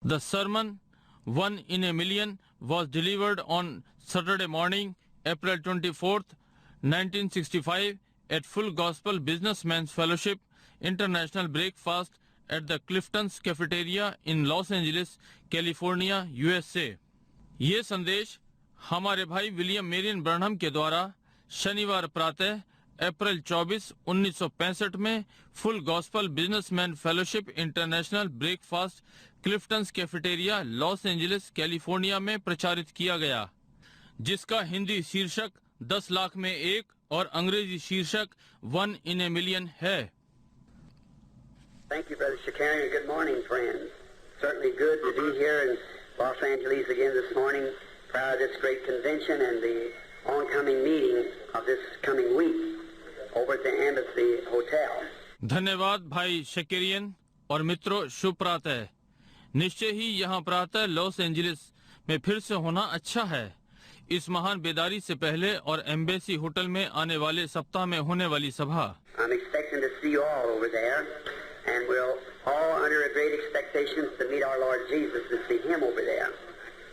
The sermon, One in a Million, was delivered on Saturday morning, April 24th, 1965, at Full Gospel Businessmen's Fellowship International Breakfast at the Clifton's Cafeteria in Los Angeles, California, USA. ये संदेश हमारे भाई William Marrion ब्रनहम के द्वारा शनिवार प्रातः अप्रैल 24, 1965 में Full Gospel Businessmen Fellowship International breakfast Cliftons cafeteria Los Angeles California में प्रचारित किया गया, जिसका हिंदी शीर्षक 10 लाख में एक और अंग्रेजी शीर्षक 1 in a million है। Thank you, Brother Shakarian. Good morning, friends. Certainly good to be here in Los Angeles again this morning, proud of this great convention and the oncoming meeting of this coming week over at the Embassy Hotel. धन्यवाद भाई शकेरियन और मित्रों, शुभ प्रातः। निश्चय ही यहाँ प्रातः Los Angeles में फिर से होना अच्छा है, इस महान बेदारी से पहले और एम्बेसी होटल में आने वाले सप्ताह में होने वाली सभा। I'm expecting to see you all over there, and we're all under a great expectation to meet our Lord Jesus and see Him over there.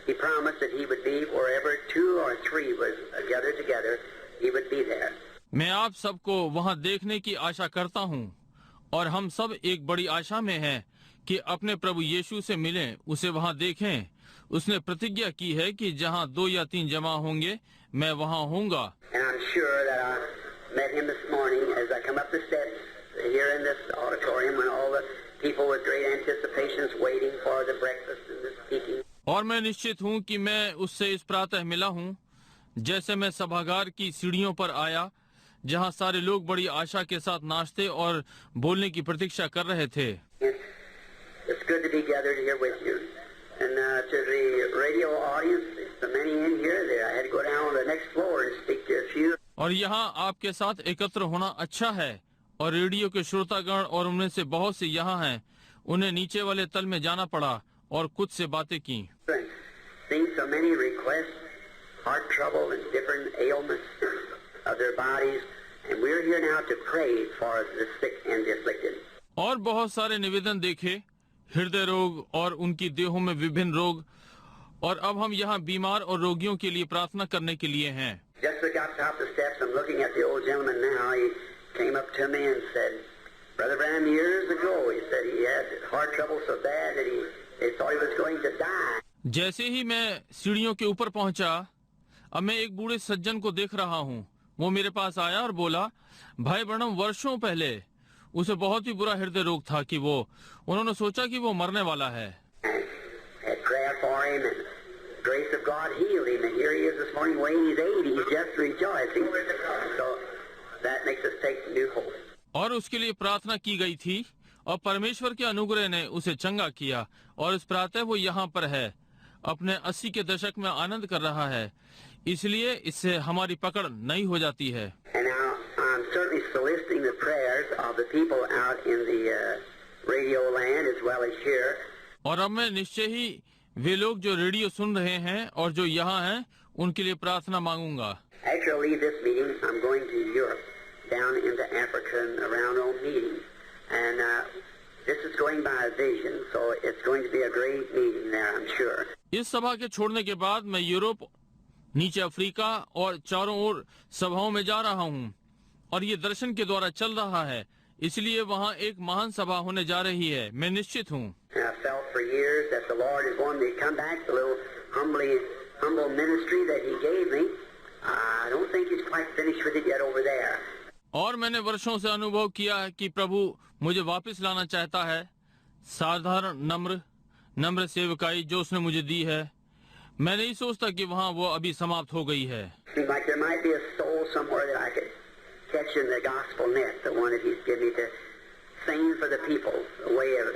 He promised that He would be wherever 2 or 3 was gathered together, He would be there. मैं आप सबको वहाँ देखने की आशा करता हूँ और हम सब एक बड़ी आशा में हैं कि अपने प्रभु यीशु से मिलें, उसे वहाँ देखें। उसने प्रतिज्ञा की है कि जहाँ 2 या 3 जमा होंगे, मैं वहाँ होऊंगा। And I'm sure that I met Him this morning as I come up the steps here in this auditorium when all the people with great anticipations waiting for the breakfast and the speaking. और मैं निश्चित हूँ कि मैं उससे इस प्रातः मिला हूँ, जैसे मैं सभागार की सीढ़ियों पर आया, जहाँ सारे लोग बड़ी आशा के साथ नाश्ते और बोलने की प्रतीक्षा कर रहे थे। It's good to be gathered here with you. And to the radio audience, the many in here, I had to go down on the next floor and speak to a few. और यहाँ आपके साथ एकत्र होना अच्छा है, और radio के श्रोतागण और उनमें से बहुत से यहाँ हैं, उन्हें नीचे वाले तल में जाना पड़ा और कुछ से बातें की। Seeing so many requests, heart trouble and different ailments of their bodies, and we're here now to pray for the sick and the afflicted. और बहुत सारे निवेदन देखे, हृदय रोग और उनकी देहों में विभिन्न रोग, और अब हम यहाँ बीमार और रोगियों के लिए प्रार्थना करने के लिए हैं। Just as I got top of the steps, I'm looking at the old gentleman now. He came up to me and said, Brother Branham, years ago, he said he had heart trouble so bad that they thought he was going to die. जैसे ही मैं सीढ़ियों के ऊपर पहुंचा, अब मैं एक बूढ़े सज्जन को देख रहा हूँ। वो मेरे पास आया और बोला, भाई ब्रनहम, वर्षों पहले उसे बहुत ही बुरा हृदय रोग था कि उन्होंने सोचा कि वो मरने वाला है। Had prayer for him and grace of God healed him, and here he is this morning weighing his 80. He's just rejoicing. So that makes us take new hope. और उसके लिए प्रार्थना की गई थी और परमेश्वर के अनुग्रह ने उसे चंगा किया, और इस प्रातः वो यहाँ पर है, अपने 80 के दशक में आनंद कर रहा है। इसलिए इससे हमारी पकड़ नई हो जाती है। And now I'm certainly soliciting the prayers of the people out in the radio land as well as here. और अब मैं निश्चय ही वे लोग जो रेडियो सुन रहे हैं और जो यहाँ हैं, उनके लिए प्रार्थना मांगूंगा। After I leave this meeting, I'm going to Europe, down into Africa and around on meetings. And this is going by a vision, so it's going to be a great meeting there, I'm sure. इस सभा के छोड़ने के बाद मैं Europe, नीचे Africa और चारों ओर सभाओं में जा रहा हूँ, और ये दर्शन के द्वारा चल रहा है, इसलिए वहाँ एक महान सभा होने जा रही है, मैं निश्चित हूँ। I felt for years that the Lord is wanting me to come back to the little humble ministry that He gave me. I don't think He's quite finished with it yet over there. और मैंने वर्षों से अनुभव किया है कि प्रभु मुझे वापस लाना चाहता है, साधारण नम्र सेवकाई जो उसने मुझे दी है। मैं नहीं सोचता कि वहाँ वो अभी समाप्त हो गई है। Seems like there might be a soul somewhere that I could catch in the gospel net, the one that He's given me to sing for the people, a way of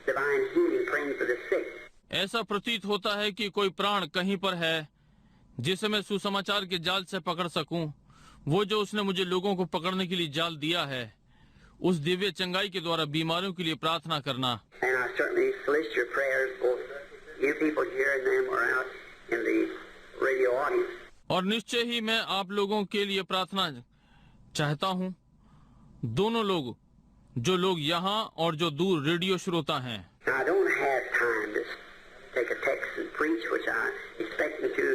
divine healing, praying for the sick. ऐसा प्रतीत होता है कि कोई प्राण कहीं पर है जिसे मैं सुसमाचार के जाल से पकड़ सकूं, वो जो उसने मुझे लोगों को पकड़ने के लिए जाल दिया है, उस दिव्य चंगाई के द्वारा बीमारियों के लिए प्रार्थना करना। And I certainly solicit your prayers, both you people here and them are out in the radio audience. और निश्चय ही मैं आप लोगों के लिए प्रार्थना चाहता हूँ, दोनों लोग, जो लोग यहाँ और जो दूर रेडियो श्रोता हैं। Now, I don't have time to take a text and preach, which I expect to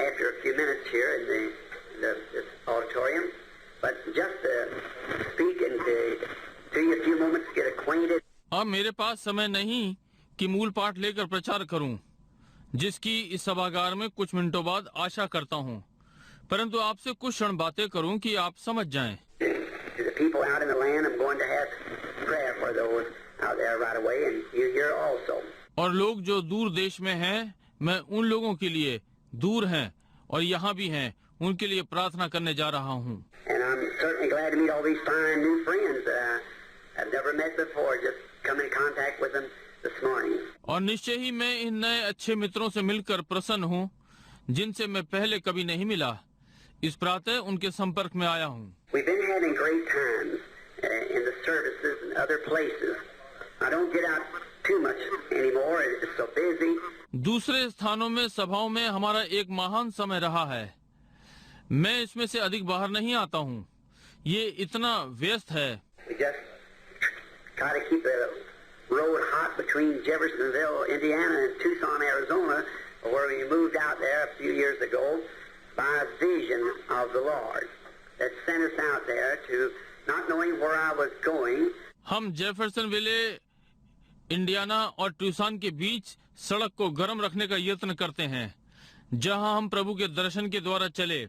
after a few minutes here in this auditorium. But just to speak and to you a few moments, get acquainted. अब मेरे पास समय नहीं कि मूल पाठ लेकर प्रचार करूं, जिसकी इस सभागार में कुछ मिनटों बाद आशा करता हूं, परंतु आपसे कुछ क्षण बातें करूं कि आप समझ जाएं। To the people out in the land, I'm going to have prayer for those out there right away, and you here also. और लोग जो दूर देश में हैं, मैं उन लोगों के लिए दूर हैं और यहाँ भी हैं, उनके लिए प्रार्थना करने जा रहा हूँ। And I'm certainly glad to meet all these fine new friends that I've never met before. Just come in contact with them this morning. और निश्चय ही मैं इन नए अच्छे मित्रों से मिलकर प्रसन्न हूँ, जिनसे मैं पहले कभी नहीं मिला। इस प्रातः उनके संपर्क में आया हूँ। We've been having great times in the services and other places. I don't get out too much anymore. It's so busy. दूसरे स्थानों में सभाओं में हमारा एक महान समय रहा है। मैं इसमें से अधिक बाहर नहीं आता हूँ। ये इतना व्यस्त है। We just try to keep the road hot between Jeffersonville, Indiana, and Tucson, Arizona, where we moved out there a few years ago by a vision of the Lord that sent us out there to not knowing where I was going. हम Jeffersonville, Indiana और Tucson के बीच सड़क को गर्म रखने का यत्न करते हैं, जहां हम प्रभु के दर्शन के द्वारा चले,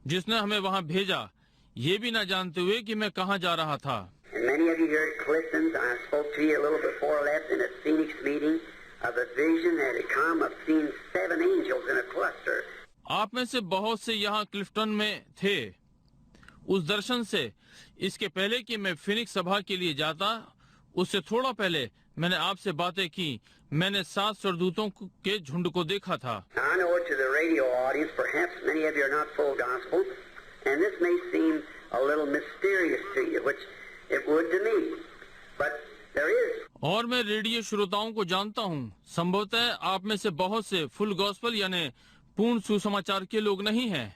जिसने हमें वहां भेजा, ये भी न जानते हुए कि मैं कहां जा रहा था। And many of you here at Clifton's, I spoke to you a little before I left in a Phoenix meeting of a vision that had come of seeing 7 angels in a cluster. आप में से बहुत से यहाँ क्लिफ्टन में थे उस दर्शन से। इसके पहले कि मैं फिनिक्स सभा के लिए जाता, उससे थोड़ा पहले मैंने आपसे बातें की। मैंने 7 स्वर्गदूतों के झुंड को देखा था। Now, I know to the radio audience, perhaps many of you are not full gospel, and this may seem a little mysterious to you, which it would to me, but there is. और मैं radio श्रोताओं को जानता हूँ, संभवतः आप में से बहुत से फुल गॉस्पल यानी पूर्ण सुसमाचार के लोग नहीं हैं,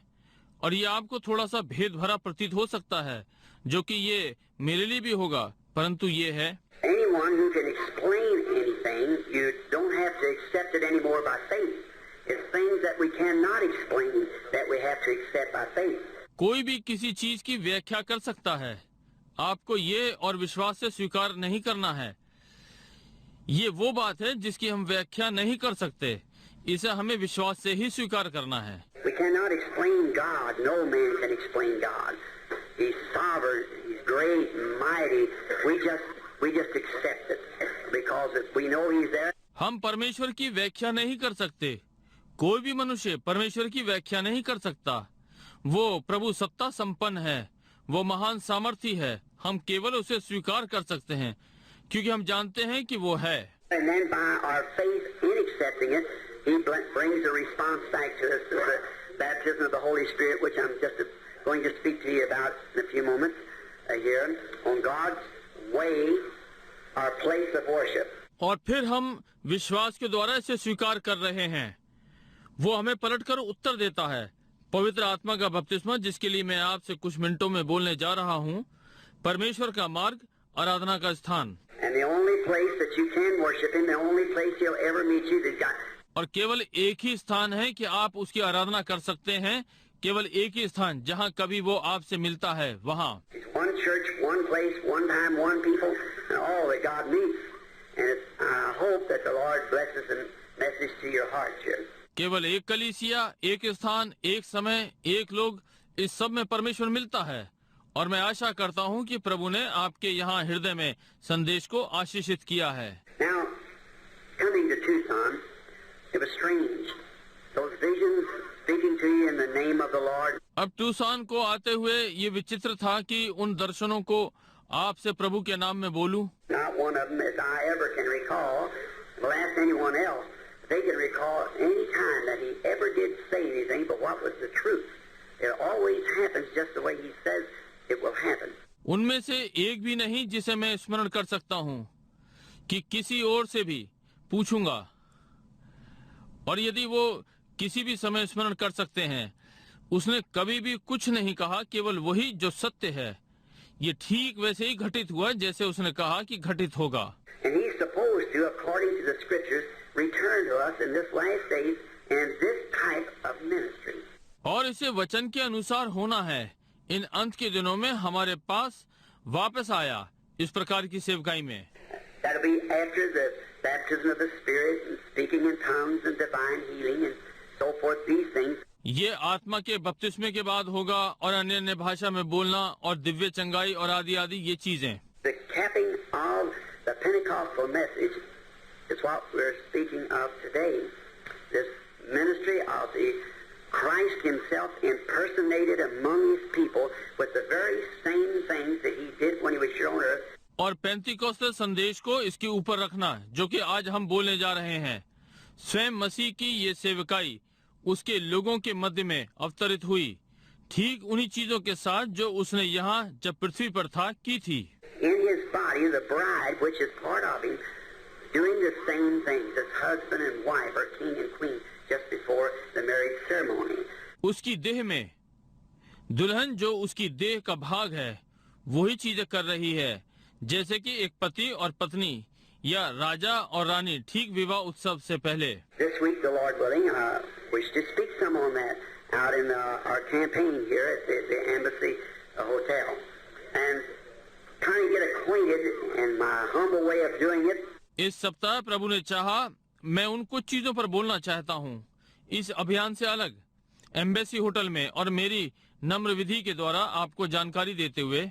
और ये आपको थोड़ा सा भेद भरा प्रतीत हो सकता है, जो कि ये मेरे लिए भी होगा, परंतु ये है Anyone who can explain anything, you don't have to accept it anymore by faith. It's things that we cannot explain that we have to accept by faith. कोई भी किसी चीज की व्याख्या कर सकता है, आपको ये और विश्वास से स्वीकार नहीं करना है। ये वो बात है जिसकी हम व्याख्या नहीं कर सकते, इसे हमें विश्वास से ही स्वीकार करना है। We cannot explain God. No man can explain God. He's sovereign. He's great and mighty. We just accept it because we know He's there. हम परमेश्वर की व्याख्या नहीं कर सकते। कोई भी मनुष्य परमेश्वर की व्याख्या नहीं कर सकता। वो प्रभु सत्ता संपन्न है, वो महान सामर्थी है। हम केवल उसे स्वीकार कर सकते हैं क्योंकि हम जानते हैं कि वो है। And then by our faith in accepting it, He brings a response back to us to the baptism of the Holy Spirit, which I'm just going to speak to you about in a few moments here on God's way, our place of worship. और फिर हम विश्वास के द्वारा इसे स्वीकार कर रहे हैं। वो हमें पलटकर उत्तर देता है। पवित्र आत्मा का बपतिस्मा, जिसके लिए मैं आपसे कुछ मिनटों में बोलने जा रहा हूँ, परमेश्वर का मार्ग, आराधना का स्थान। And the only place that you can worship Him, the only place He'll ever meet you, that God. और केवल एक ही स्थान है कि आप उसकी आराधना कर सकते हैं। केवल एक ही स्थान जहाँ कभी वो आपसे मिलता है, वहाँ। One church, one place, one time, one people, and all that God meets. And I hope that the Lord blesses the message to your heart here. केवल एक कलीसिया, एक स्थान, एक समय, एक लोग, इस सब में परमेश्वर मिलता है। और मैं आशा करता हूँ कि प्रभु ने आपके यहाँ हृदय में संदेश को आशीषित किया है। Now, coming to Tucson, it was strange. Those visions speaking to you in the name of the Lord. अब ट्यूसान को आते हुए ये विचित्र था कि उन दर्शनों को आपसे प्रभु के नाम में बोलूं। Not one of them, as I ever can recall, will ask anyone else. They can recall any time that He ever did say anything, but what was the truth? It always happens just the way He says it will happen. उनमें से एक भी नहीं जिसे मैं स्मरण कर सकता हूँ कि किसी और से भी पूछूंगा, और यदि वो किसी भी समय स्मरण कर सकते हैं, उसने कभी भी कुछ नहीं कहा, केवल वही जो सत्य है। ये ठीक वैसे ही घटित हुआ जैसे उसने कहा कि घटित होगा। And He's supposed to, according to the Scriptures, return to us in this last days in this type of ministry. और इसे वचन के अनुसार होना है। इन अंत के दिनों में हमारे पास वापस आया इस प्रकार की सेवकाई में। That'll be after the baptism of the Spirit and speaking in tongues and divine healing and so forth, these things. ये आत्मा के बपतिस्मे के बाद होगा और अन्य अन्य भाषा में बोलना और दिव्य चंगाई और आदि आदि ये चीजें। The capping of the Pentecostal message is what we're speaking of today. This ministry of the Christ himself impersonated among his people with the very same things that he did when he was here on earth. और पेंतिकोस्tal संदेश को इसके ऊपर रखना जो कि आज हम बोलने जा रहे हैं। स्वयं मसीह की ये सेवकाई उसके लोगों के मध्य में अवतरित हुई ठीक उन्हीं चीजों के साथ जो उसने यहाँ जब पृथ्वी पर था की थी। In his body, the bride, which is part of him, doing the same things as husband and wife or king and queen just before the marriage ceremony. उसकी देह में दुल्हन जो उसकी देह का भाग है वही चीजें कर रही है जैसे कि एक पति और पत्नी या राजा और रानी ठीक विवाह उत्सव से पहले। This week, the Lord willing, wish to speak some on that out in our campaign here at the Embassy Hotel, and kind of get acquainted in my humble way of doing it. इस सप्ताह प्रभु ने चाहा मैं उन कुछ चीजों पर बोलना चाहता हूँ इस अभियान से अलग एम्बेसी होटल में और मेरी नम्र विधि के द्वारा आपको जानकारी देते हुए।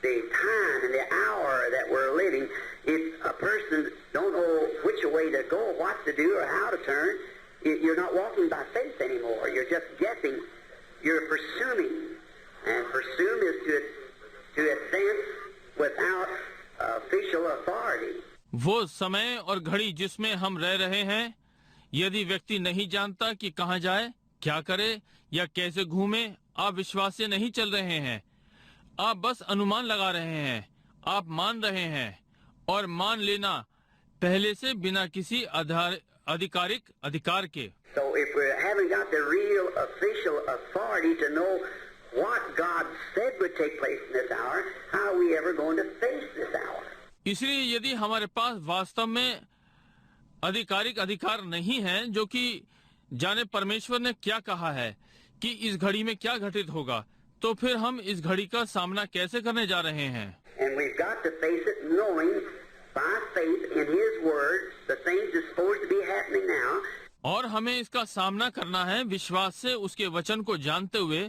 The time and the hour that we're living, if a person don't know which way to go, what to do, or how to turn, you're not walking by faith anymore. You're just guessing. You're presuming, and presume is to advance without official authority. वो समय और घड़ी जिसमें हम रह रहे हैं, यदि व्यक्ति नहीं जानता कि कहाँ जाए, क्या करे या कैसे घूमे, आप विश्वास से नहीं चल रहे हैं। आप बस अनुमान लगा रहे हैं, आप मान रहे हैं और मान लेना पहले से बिना किसी आधिकारिक अधिकार के। So if we haven't got the real official authority to know what God said would take place in this hour, how are we ever going to face this hour? इसलिए यदि हमारे पास वास्तव में आधिकारिक अधिकार नहीं है जो कि जाने परमेश्वर ने क्या कहा है कि इस घड़ी में क्या घटित होगा, तो फिर हम इस घड़ी का सामना कैसे करने जा रहे हैं। And we've got to face it knowing by faith in His Word the things that's supposed to be happening now. और हमें इसका सामना करना है विश्वास से उसके वचन को जानते हुए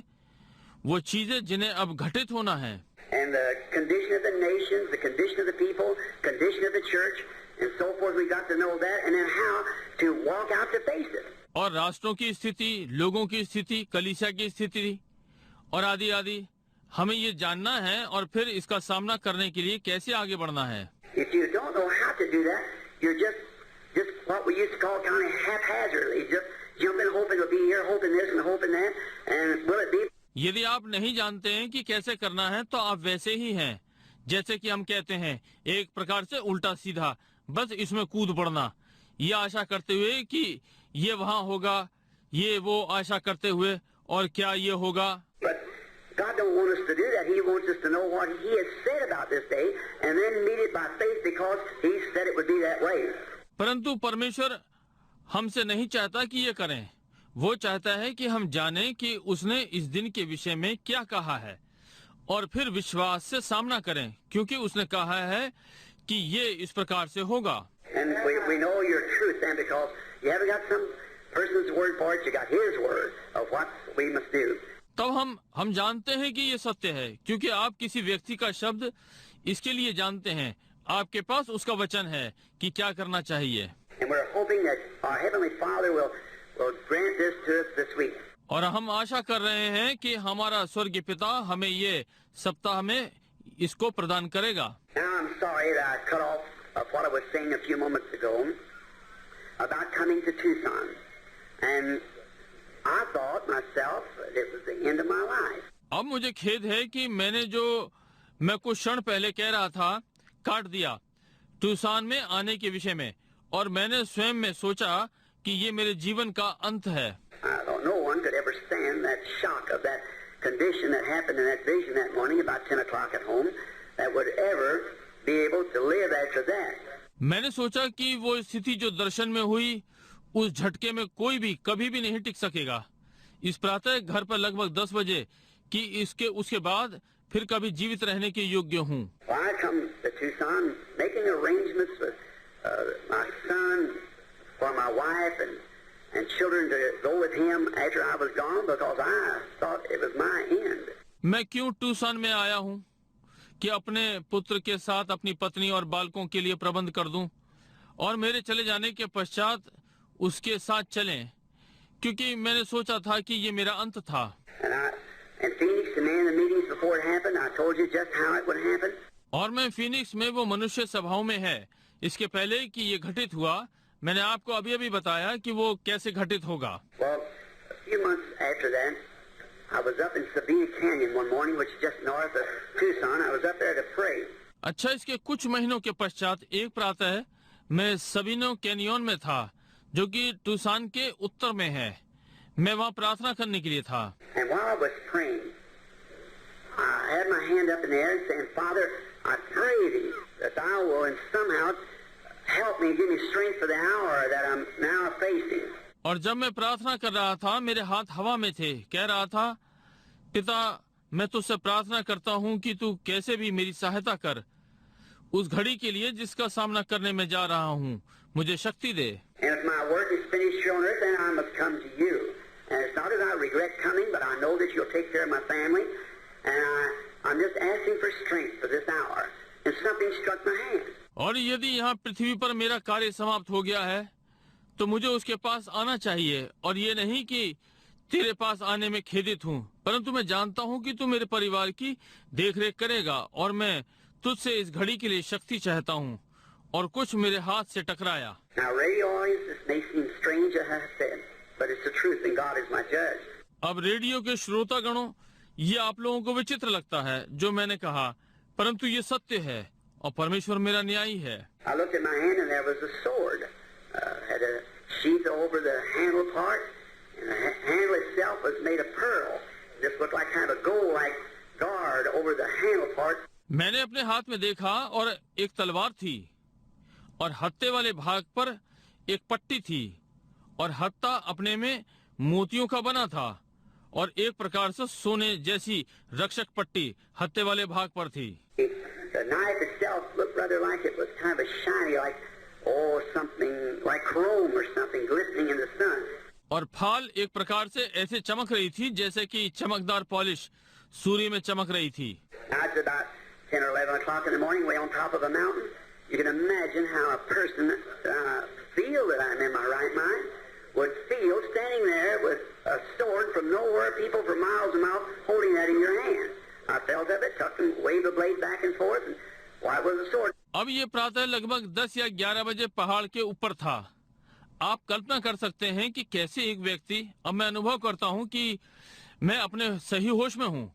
वो चीजें जिन्हें अब घटित होना है। And the condition of the nations, the condition of the people, condition of the church, and so forth. We got to know that, and then how to walk out to face it. और राष्ट्रों की स्थिति, लोगों की स्थिति, कलीसिया की स्थिति और आदि आदि हमें ये जानना है और फिर इसका सामना करने के लिए कैसे आगे बढ़ना है। If you don't know how to do that, you're just what we used to call kind of haphazardly, just jumping, hoping it'll be here, hoping this and hoping that, and will it be? यदि आप नहीं जानते हैं कि कैसे करना है तो आप वैसे ही हैं जैसे कि हम कहते हैं एक प्रकार से उल्टा सीधा बस इसमें कूद पड़ना ये आशा करते हुए कि ये वहाँ होगा ये वो आशा करते हुए और क्या ये होगा। But God don't want us to do that. He wants us to know what He has said about this day and then meet it by faith because He said it would be that way. परंतु परमेश्वर हमसे नहीं चाहता कि ये करें, वो चाहता है कि हम जानें कि उसने इस दिन के विषय में क्या कहा है और फिर विश्वास से सामना करें क्योंकि उसने कहा है कि ये इस प्रकार से होगा। And we know your truth then because you haven't got some person's word for it, you got His word of what we must do. तब हम जानते हैं कि ये सत्य है क्योंकि आप किसी व्यक्ति का शब्द इसके लिए जानते हैं, आपके पास उसका वचन है कि क्या करना चाहिए। And we're hoping that our Heavenly Father will grant this to us this week. और हम आशा कर रहे हैं कि हमारा स्वर्गीय पिता हमें ये सप्ताह में इसको प्रदान करेगा। Now I'm sorry that I cut off of what I was saying a few moments ago about coming to Tucson, and I thought myself it was the end of my life. अब मुझे खेद है कि मैं कुछ क्षण पहले कह रहा था काट दिया टूसान में आने के विषय में और मैंने स्वयं में सोचा कि ये मेरे जीवन का अंत है। No one could ever stand that shock of that condition that happened in that vision that morning about 10 o'clock at home that would ever be able to live after that. मैंने सोचा कि वो स्थिति जो दर्शन में हुई, उस झटके में कोई भी कभी भी नहीं टिक सकेगा। इस प्रातः घर पर लगभग 10 बजे कि इसके उसके बाद फिर कभी जीवित रहने के योग्य हूँ। Well, I come to Tucson making arrangements with my son for my wife and children to go with him after I was gone because I thought it was my end. मैं क्यों टूसान में आया हूँ कि अपने पुत्र के साथ अपनी पत्नी और बालकों के लिए प्रबंध कर दूं और मेरे चले जाने के पश्चात उसके साथ चलें, क्योंकि मैंने सोचा था कि ये मेरा अंत था। And Phoenix, the man in the meetings before it happened, I told you just how it would happen. और मैं फीनिक्स में वो मनुष्य सभाओं में है, इसके पहले कि ये घटित हुआ, मैंने आपको अभी बताया कि वो कैसे घटित होगा। Well, a few months after that, I was up in Sabina Canyon one morning, which is just north of Tucson. I was up there to pray. अच्छा, इसके कुछ महीनों के पश्चात एक प्रातः मैं सबिनो कैनियन में था, जो कि टूसान के उत्तर में है। मैं वहाँ प्रार्थना करने के लिए था। And while I was praying, I had my hand up in the air and saying, Father, I pray thee that thou will and somehow help me, give me strength for the hour that I'm now facing. और जब मैं प्रार्थना कर रहा था, मेरे हाथ हवा में थे, कह रहा था, पिता, मैं तुझसे प्रार्थना करता हूँ कि तू कैसे भी मेरी सहायता कर उस घड़ी के लिए जिसका सामना करने में जा रहा हूँ, मुझे शक्ति दे। And if my work is finished here on earth, then I must come to you. And it's not that I regret coming, but I know that you'll take care of my family. And I'm just asking for strength for this hour. And something struck my hand. और यदि यहाँ पृथ्वी पर मेरा कार्य समाप्त हो गया है, तो मुझे उसके पास आना चाहिए। और ये नहीं कि तेरे पास आने में खेदित हूँ, परंतु मैं जानता हूँ कि तू मेरे परिवार की देखरेख करेगा, और मैं तुझसे इस घड़ी के लिए शक्ति चाहता हूँ। और कुछ मेरे हाथ से टकराया। Now, radio audience, this may seem strange, as I said, but it's the truth, and God is my judge. अब रेडियो के श्रोतागणों, ये आप लोगों को विचित्र लगता है जो मैंने कहा, परंतु ये सत्य है और परमेश्वर मेरा न्यायी है। I looked at my hand and there was a sword. Had a sheath over the handle part, and the handle itself was made of pearl. Just looked like kind of a gold-like guard over the handle part. मैंने अपने हाथ में देखा और एक तलवार थी और हत्थे वाले भाग पर एक पट्टी थी और हत्था अपने में मोतियों का बना था और एक प्रकार से सोने जैसी रक्षक पट्टी हत्थे वाले भाग पर थी। The knife itself looked rather like it was kind of a shiny, like something like chrome or something glistening in the sun. और फाल एक प्रकार से ऐसे चमक रही थी जैसे कि चमकदार पॉलिश सूर्य में चमक रही थी। Now it's about 10 or 11 o'clock in the morning, way on top of a mountain. You can imagine how a person feel that I'm in my right mind would feel standing there with a sword from nowhere, people for miles and miles holding that in your hand. I felt of it, tucked and waved the blade back and forth, and why was the sword? अब ये प्रातः लगभग 10 या 11 बजे पहाड़ के ऊपर था। आप कल्पना कर सकते हैं कि कैसे एक व्यक्ति, अब मैं अनुभव करता हूँ कि मैं अपने सही होश में हूँ,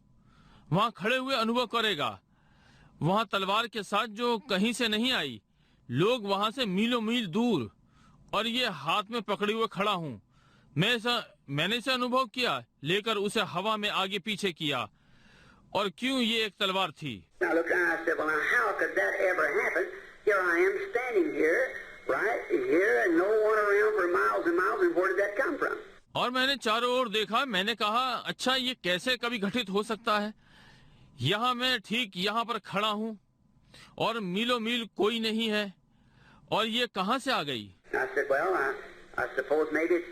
वहाँ खड़े हुए अनुभव करेगा, वहाँ तलवार के साथ जो कहीं से नहीं आई, लोग वहाँ से मीलों मील दूर, और ये हाथ में पकड़े हुए खड़ा हूँ। मैंने इसे अनुभव किया, लेकर उसे हवा में आगे पीछे किया, और क्यों ये एक तलवार थी। Now look, I said, well, now how could that ever happen? Here I am standing here, right here, and no one around for miles and miles, and where did that come from? और मैंने चारों ओर देखा, मैंने कहा, अच्छा ये कैसे कभी घटित हो सकता है? यहाँ मैं ठीक यहाँ पर खड़ा हूँ और मीलों मील कोई नहीं है, और ये कहाँ से आ गई? I said, well, I suppose maybe it's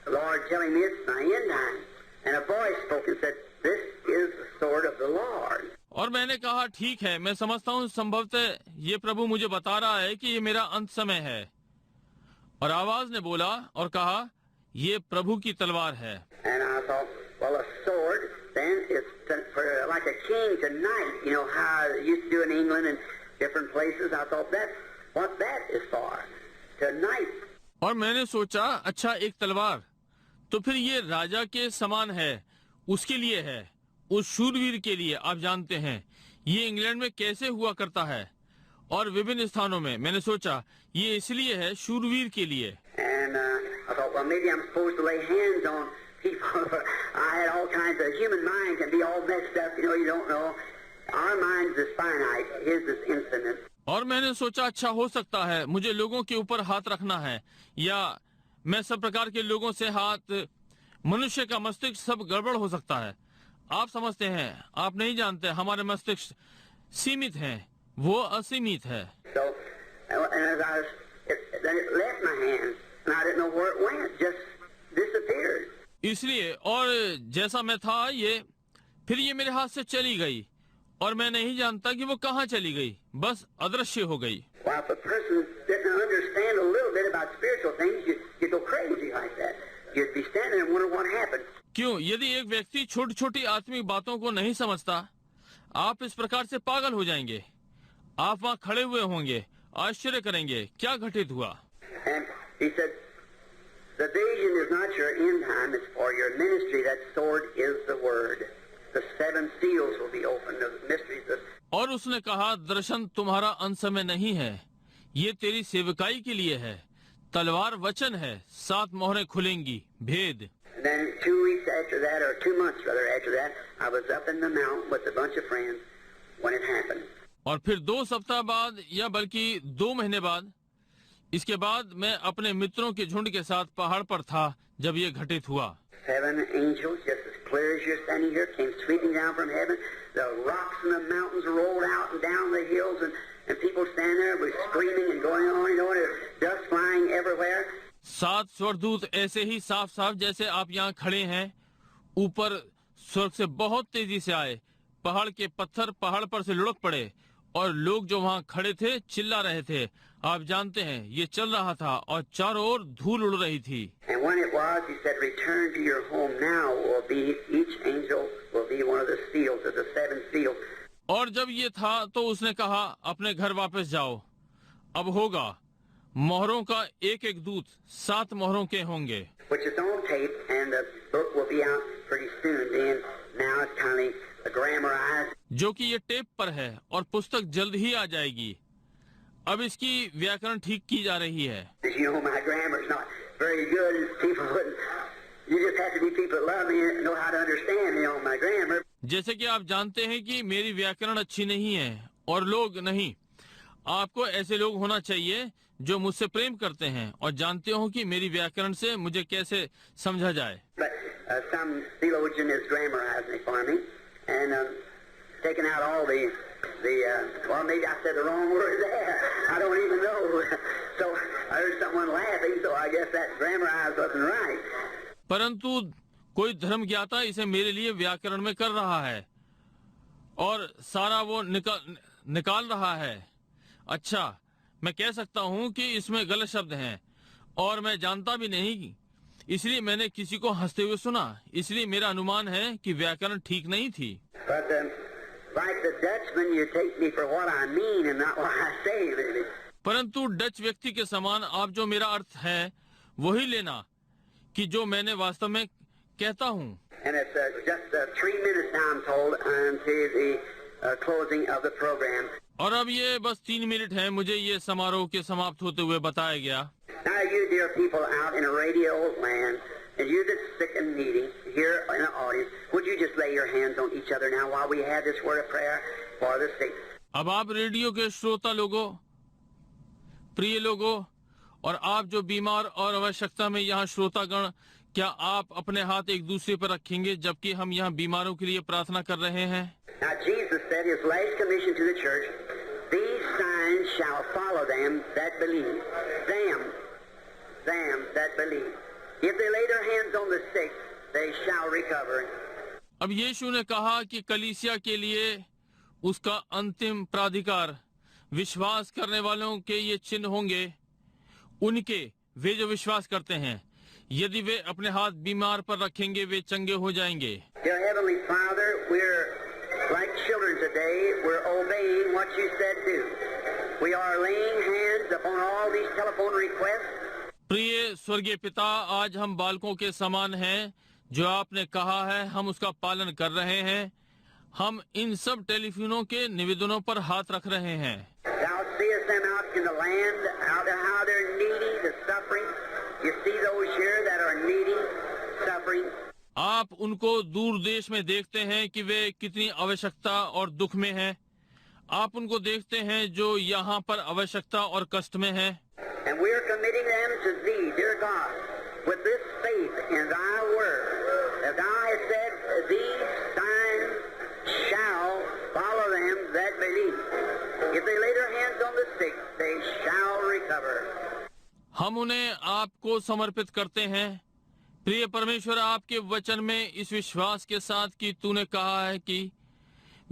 the Lord telling me it's my end time. And a voice spoke and said, this is the sword of the Lord. और मैंने कहा, ठीक है, मैं समझता हूँ संभवतः ये प्रभु मुझे बता रहा है कि ये मेरा अंत समय है। और आवाज ने बोला और कहा, ये प्रभु की तलवार है। And I thought, well, a sword then is for like a king to knight, you know how they used to do in England and different places. I thought that's what that is for, to knight. और मैंने सोचा, अच्छा एक तलवार, तो फिर ये राजा के समान है, उसके लिए है, उस शूरवीर के लिए। आप जानते हैं ये इंग्लैंड में कैसे हुआ करता है और विभिन्न स्थानों में। मैंने सोचा ये इसलिए है, शूरवीर के लिए। And I thought, well, maybe I'm supposed to lay hands on people. I had all kinds of human mind can be all messed up, you know, you don't know. Our mind is finite, his is infinite. और मैंने सोचा अच्छा हो सकता है मुझे लोगों के ऊपर हाथ रखना है, या मैं सब प्रकार के लोगों से हाथ, मनुष्य का मस्तिष्क सब गड़बड़ हो सकता है। आप समझते हैं, आप नहीं जानते, हमारे मस्तिष्क सीमित हैं, वो असीमित है। So, and as I was, then it left my hand, and I didn't know where it went, just disappeared. इसलिए और जैसा मैं था ये, फिर ये मेरे हाथ से चली गई और मैं नहीं जानता कि वो कहाँ चली गई, बस अदृश्य हो गई। Well, if a person didn't understand a little bit about spiritual things, you'd go crazy like that. You'd be standing there and wonder what happened. क्यों? यदि एक व्यक्ति छोटी छोटी आत्मिक बातों को नहीं समझता, आप इस प्रकार से पागल हो जाएंगे। आप वहाँ खड़े हुए होंगे, आश्चर्य करेंगे क्या घटित हुआ। And he said, the vision is not your end time, it's for your ministry. That sword is the word. The 7 seals will be opened, the mysteries of... और उसने कहा, दर्शन तुम्हारा अंत समय नहीं है, ये तेरी सेवकाई के लिए है, तलवार वचन है, 7 मोहरें खुलेंगी, भेद। And then 2 weeks after that, or 2 months rather after that, I was up in the mountain with a bunch of friends when it happened. और फिर 2 सप्ताह बाद, या बल्कि 2 महीने बाद, इसके बाद मैं अपने मित्रों के झुंड के साथ पहाड़ पर था जब ये घटित हुआ। 7 angels, just as clear as you're standing here, came sweeping down from heaven. The rocks and the mountains rolled out and down the hills, and people standing there were screaming and going on, you know, and there's dust flying everywhere. 7 स्वर्गदूत ऐसे ही साफ साफ जैसे आप यहाँ खड़े हैं, ऊपर स्वर्ग से बहुत तेजी से आए, पहाड़ के पत्थर पहाड़ पर से लुढ़क पड़े, और लोग जो वहाँ खड़े थे चिल्ला रहे थे। आप जानते हैं ये चल रहा था और चारों ओर धूल उड़ रही थी। And when it was, he said, return to your home now. Will be each angel will be one of the seals of the 7 seals. और जब ये था तो उसने कहा, अपने घर वापस जाओ, अब होगा, मोहरों का एक एक दूत 7 मोहरों के होंगे। Which is on tape, and the book will be out pretty soon. Then now it's kind of grammarized. जो कि ये टेप पर है और पुस्तक जल्द ही आ जाएगी। अब इसकी व्याकरण ठीक की जा रही है। You know, my grammar's not very good. People wouldn't. You just have to be people that love me and know how to understand me on my grammar. जैसे कि आप जानते हैं कि मेरी व्याकरण अच्छी नहीं है और लोग नहीं, आपको ऐसे लोग होना चाहिए जो मुझसे प्रेम करते हैं और जानते हो कि मेरी व्याकरण से मुझे कैसे समझा जाए। But some theologian is grammarizing it for me and taking out all the well, maybe I said the wrong word there. I don't even know. So I heard someone laughing, so I guess that grammarized wasn't right. परंतु कोई धर्म ज्ञाता इसे मेरे लिए व्याकरण में कर रहा है और सारा वो निकाल रहा है। अच्छा, मैं कह सकता हूँ कि इसमें गलत शब्द हैं और मैं जानता भी नहीं, इसलिए मैंने किसी को हंसते हुए सुना, इसलिए मेरा अनुमान है कि व्याकरण ठीक नहीं थी। But like the Dutchman, you take me for what I mean and not what I say, really. परंतु डच व्यक्ति के समान आप जो मेरा अर्थ है वही लेना कि जो मैंने वास्तव में कहता हूँ। And it's just 3 minutes now, I'm told, until the closing of the program. और अब ये बस 3 मिनट है, मुझे ये समारोह के समाप्त होते हुए बताया गया। Now, you dear people out in a radio land, and you that's sick and needy here in the audience, would you just lay your hands on each other now while we have this word of prayer for the sick? अब आप radio के श्रोता लोगों, प्रिय लोगों, और आप जो बीमार और आवश्यकता में यहाँ श्रोतागण, क्या आप अपने हाथ एक दूसरे पर रखेंगे जबकि हम यहाँ बीमारों के लिए प्रार्थना कर रहे हैं? Now Jesus said his last commission to the church, these signs shall follow them that believe. Them that believe. If they lay their hands on the sick, they shall recover. अब यीशु ने कहा कि कलीसिया के लिए उसका अंतिम प्राधिकार, विश्वास करने वालों के ये चिन्ह होंगे, उनके, वे जो विश्वास करते हैं, यदि वे अपने हाथ बीमार पर रखेंगे वे चंगे हो जाएंगे। Dear Heavenly Father, we're like children today. We're obeying what you said do. We are laying hands upon all these telephone requests. प्रिय स्वर्गीय पिता, आज हम बालकों के समान हैं, जो आपने कहा है हम उसका पालन कर रहे हैं। हम इन सब टेलीफोनों के निवेदनों पर हाथ रख रहे हैं। Thou seest them out in the land, how they're needy, the suffering. You see those here that are needy, suffering. आप उनको दूर देश में देखते हैं कि वे कितनी आवश्यकता और दुख में हैं। आप उनको देखते हैं जो यहाँ पर आवश्यकता और कष्ट में हैं। And we are committing them to Thee, dear God, with this faith in Thy word. As Thou hast said, these signs shall follow them that believe. If they lay their hands on the sick, they shall recover. हम उन्हें आपको समर्पित करते हैं। प्रिय परमेश्वर, आपके वचन में इस विश्वास के साथ कि तूने कहा है कि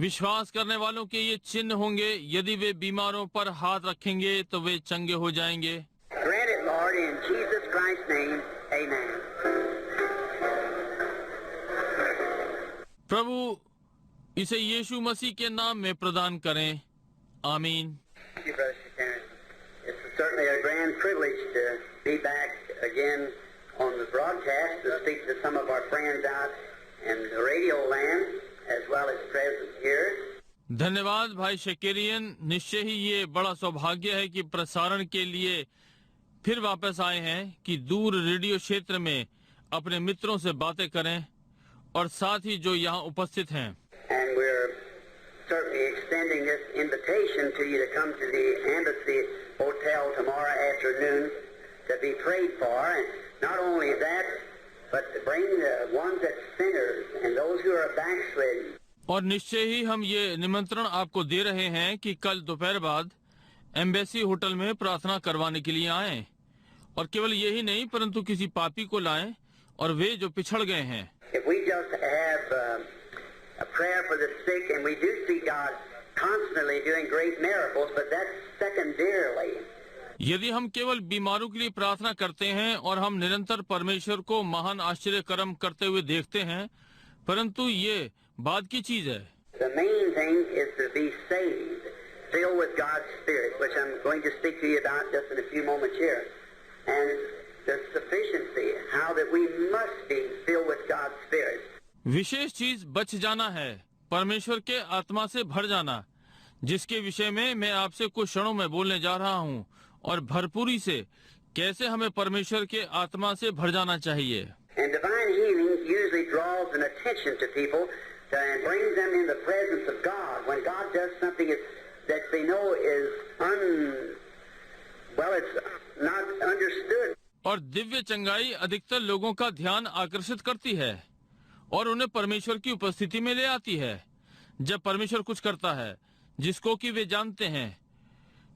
विश्वास करने वालों के ये चिन्ह होंगे, यदि वे बीमारों पर हाथ रखेंगे तो वे चंगे हो जाएंगे। Grant it, Lord, in Jesus Christ's name. Amen. प्रभु इसे यीशु मसीह के नाम में प्रदान करें। आमीन। Thank you, Brother Shannon. It's certainly a grand privilege to be back again on the broadcast to speak to some of our friends out in the radio land as well as present here. धन्यवाद भाई Shakarian. निश्चय ही ये बड़ा सौभाग्य है कि प्रसारण के लिए फिर वापस आए हैं कि दूर रेडियो क्षेत्र में अपने मित्रों से बातें करें और साथ ही जो यहाँ उपस्थित हैं। And we're certainly extending this invitation to you to come to the Embassy Hotel tomorrow afternoon to be prayed for. And not only that, but to bring the ones that sinners and those who are backslidden. और निश्चय ही हम ये निमंत्रण आपको दे रहे हैं कि कल दोपहर बाद एम्बेसी होटल में प्रार्थना करवाने के लिए आएं और केवल यही नहीं परंतु किसी पापी को लाएं और वे जो पिछड़ गए हैं। If we just have a prayer for the sick, and we do see God constantly doing great miracles, but that's secondarily. यदि हम केवल बीमारों के लिए प्रार्थना करते हैं और हम निरंतर परमेश्वर को महान आश्चर्य कर्म करते हुए देखते हैं, परंतु ये बाद की चीज है। The main thing is to be saved, filled with God's Spirit, which I'm going to speak to you about just in a few moments here, and the sufficiency, how that we must be filled with God's Spirit. विशेष चीज बच जाना है, परमेश्वर के आत्मा से भर जाना, जिसके विषय में मैं आपसे कुछ क्षणों में बोलने जा रहा हूँ, और भरपूरी से कैसे हमें परमेश्वर के आत्मा से भर जाना चाहिए। And divine healing usually draws an attention to people and brings them in the presence of God. When God does something that they know is it's not understood. और दिव्य चंगाई अधिकतर लोगों का ध्यान आकर्षित करती है और उन्हें परमेश्वर की उपस्थिति में ले आती है। जब परमेश्वर कुछ करता है जिसको कि वे जानते हैं,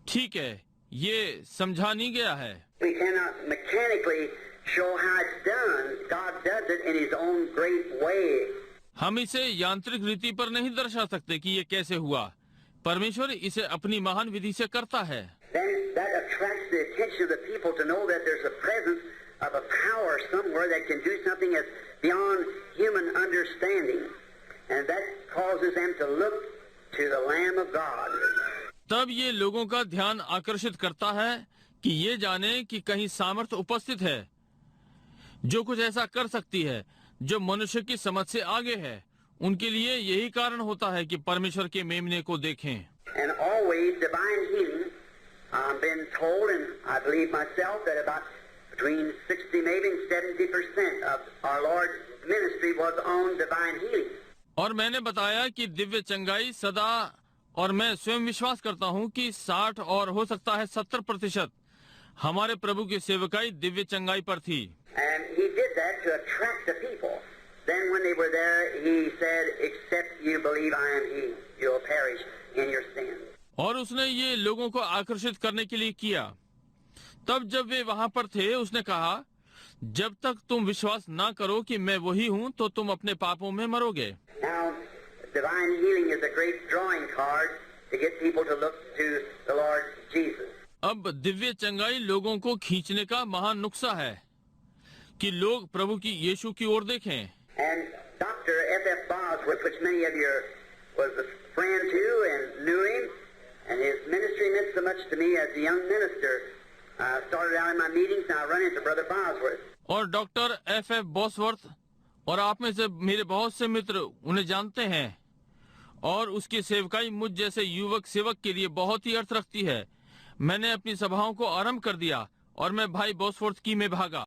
ठीक है, ये समझा नहीं गया है। We cannot mechanically show how it's done. God does it in His own great way. हम इसे यांत्रिक रीति पर नहीं दर्शा सकते कि ये कैसे हुआ। परमेश्वर इसे अपनी महान विधि से करता है। Then that attracts the attention of the people to know that there's a presence of a power somewhere that can do something that's beyond human understanding, and that causes them to look to the Lamb of God. तब ये लोगों का ध्यान आकर्षित करता है कि ये जाने कि कहीं सामर्थ्य उपस्थित है जो कुछ ऐसा कर सकती है जो मनुष्य की समझ से आगे है। उनके लिए यही कारण होता है कि परमेश्वर के मेमने को देखें। And always divine healing. I've been told, and I believe myself, that about between 60 maybe and 70% of our Lord's ministry was on divine healing. और मैंने बताया कि दिव्य चंगाई सदा, और मैं स्वयं विश्वास करता हूँ कि 60 और हो सकता है 70% हमारे प्रभु की सेवकाई दिव्य चंगाई पर थी। And He did that to attract the people. Then when they were there, He said, "Except you believe I am He, you'll perish in your sins." और उसने ये लोगों को आकर्षित करने के लिए किया। तब जब वे वहाँ पर थे, उसने कहा, जब तक तुम विश्वास ना करो कि मैं वही हूँ, तो तुम अपने पापों में मरोगे। Now, divine healing is a great drawing card to get people to look to the Lord Jesus. अब दिव्य चंगाई लोगों को खींचने का महान नुक्सा है कि लोग प्रभु की यीशु की ओर देखें। And Dr. F.F. Bosworth, which many of you was a friend to and knew him, and his ministry meant so much to me as a young minister. Started out in my meetings, and I run into Brother Bosworth. और doctor F.F. Bosworth, और आप में से मेरे बहुत से मित्र उन्हें जानते हैं, और उसकी सेवकाई मुझ जैसे युवक सेवक के लिए बहुत ही अर्थ रखती है। मैंने अपनी सभाओं को आरंभ कर दिया और मैं भाई बॉसवर्थ की में भागा।